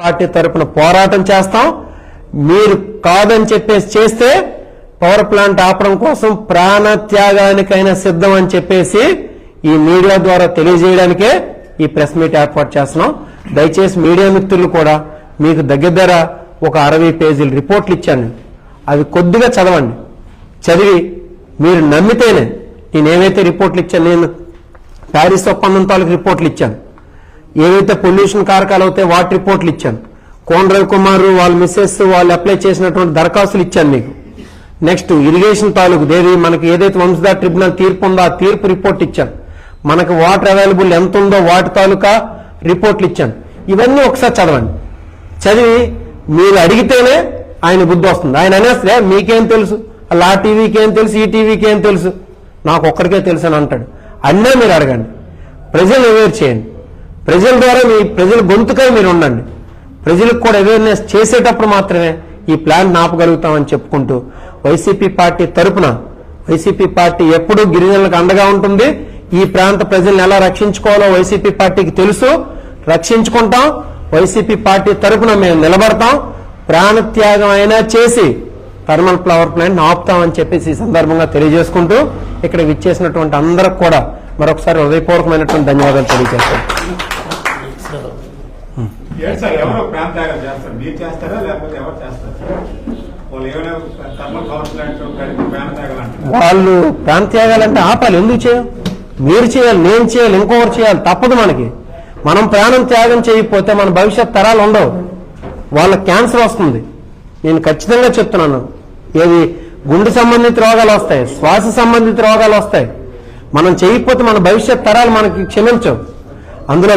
Party తరపున పోరాటం చేస్తాం. మీరు కాదని చెప్పేసి చేస్తే పవర్ ప్లాంట్ ఆపడం కోసం ప్రాణ త్యాగానికైనా సిద్ధం అని చెప్పేసి ఈ మీడియా ద్వారా తెలియజేయడానికే ఈ ప్రెస్ మీట్ ఏర్పాటు చేస్తున్నాం. దయచేసి మీడియా మిత్రులు కూడా మీకు దగ్గర ఒక 60 పేజీల రిపోర్ట్లు ఇచ్చాను. అవి కొద్దిగా చదవండి. చదివి మీరు నమ్మితేనే నేనేవైతే రిపోర్ట్లు ఇచ్చాను, నేను ప్యారిస్ ఒప్పందం తాలూకు రిపోర్ట్లు ఇచ్చాను, ఏవైతే పొల్యూషన్ కారకాలు అవుతాయి వాటి రిపోర్ట్లు ఇచ్చాను, కోన రవికుమార్ వాళ్ళ మిస్సెస్ వాళ్ళు అప్లై చేసినటువంటి దరఖాస్తులు ఇచ్చాను మీకు. నెక్స్ట్ ఇరిగేషన్ తాలూకు మనకి ఏదైతే వంశధార ట్రిబ్యునల్ తీర్పు ఉందో ఆ తీర్పు రిపోర్ట్ ఇచ్చాను. మనకు వాటర్ అవైలబుల్ ఎంత ఉందో వాటి తాలూకా రిపోర్ట్లు ఇచ్చాను. ఇవన్నీ ఒకసారి చదవండి. చదివి మీరు అడిగితేనే ఆయన బుద్ధి వస్తుంది. ఆయన అనేస్తే మీకేం తెలుసు, ఆ టీవీకి ఏం తెలుసు, ఈ టీవీకి ఏం తెలుసు, నాకు ఒక్కడికే తెలుసు అని అంటాడు. అన్నీ మీరు అడగండి, ప్రజలు అవేర్ చేయండి. ప్రజల ద్వారా మీ ప్రజల గొంతుకై మీరు ఉండండి. ప్రజలకు కూడా అవేర్నెస్ చేసేటప్పుడు మాత్రమే ఈ ప్లాన్ ఆపగలుగుతామని చెప్పుకుంటూ వైసీపీ పార్టీ తరపున వైసీపీ పార్టీ ఎప్పుడూ గిరిజనులకు అండగా ఉంటుంది. ఈ ప్రాంత ప్రజల్ని ఎలా రక్షించుకోవాలో వైసీపీ పార్టీకి తెలుసు, రక్షించుకుంటాం. వైసీపీ పార్టీ తరపున మేము నిలబడతాం. ప్రాణత్యాగం అయినా చేసి థర్మల్ పవర్ ప్లాంట్ ఆపుతామని చెప్పేసి ఈ సందర్భంగా తెలియజేసుకుంటూ ఇక్కడ విచ్చేసినటువంటి అందరికి కూడా మరొకసారి హృదయపూర్వకమైనటువంటి ధన్యవాదాలు తెలియజేస్తాం. వాళ్ళు ప్రాణత్యాగాలంటే ఆపాలి. ఎందుకు చేయం? మీరు చేయాలి, నేను చేయాలి, ఇంకొకరు చేయాలి. తప్పదు మనకి. మనం ప్రాణం త్యాగం చేయకపోతే మన భవిష్యత్ తరాలు ఉండవు. వాళ్ళకి క్యాన్సర్ వస్తుంది. నేను ఖచ్చితంగా చెప్తున్నాను. ఏది గుండె సంబంధిత రోగాలు వస్తాయి, శ్వాస సంబంధిత రోగాలు వస్తాయి. మనం చేయకపోతే మన భవిష్యత్ తరాలు మనకి క్షమించవు. అందులో